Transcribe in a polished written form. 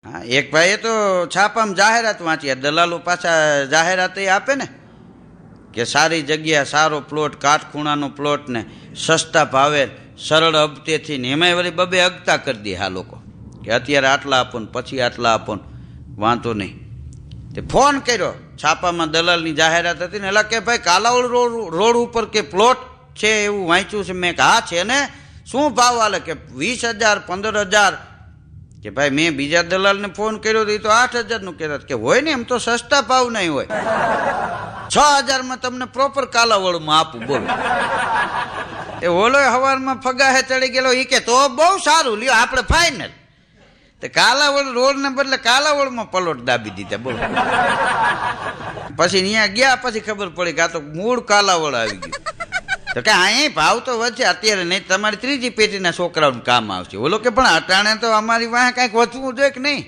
હા, એક ભાઈએ તો છાપામાં જાહેરાત વાંચી, દલાલો પાછા જાહેરાત આપે ને કે સારી જગ્યા, સારો પ્લોટ, કાટખૂણાનો પ્લોટ ને સસ્તા ભાવે સરળ હપ્તેથી ને એમાંય વળી બબે હગતા કરી દે આ લોકો કે અત્યારે આટલા આપો ને પછી આટલા આપો ને વાંધો નહીં. તે ફોન કર્યો, છાપામાં દલાલની જાહેરાત હતી ને, એટલે કે ભાઈ કાલાવડ રોડ ઉપર કે પ્લોટ છે એવું વાંચ્યું છે મેં. હા છે ને, શું ભાવ હાલે? કે 20,000 15,000. કે ભાઈ મેં બીજા દલાલને ફોન કર્યો તો એ તો 8,000નું કહેતા કે હોય ને એમ તો સસ્તા ભાવ નહીં હોય, 6,000માં તમને પ્રોપર કાલાવડમાં આપું. બોલો. એ ઓલો હવારમાં ફગાહે ચડી ગયેલો, એ કે તો બહુ સારું, લ્યો આપણે ફાઇનલ. તે કાલાવડ રોડને બદલે કાલાવડમાં પલોટ દાબી દીધા. બોલો. પછી અહીંયા ગયા પછી ખબર પડી કે આ તો મૂળ કાલાવડ આવી ગયું. તો કે અહીં ભાવ તો વધશે અત્યારે, નહીં તમારી ત્રીજી પેઢીના છોકરાઓનું કામ આવશે. ઓલો કે પણ અટાણે તો અમારી વાંહે કાંઈક વધવું જોઈએ કે નહીં.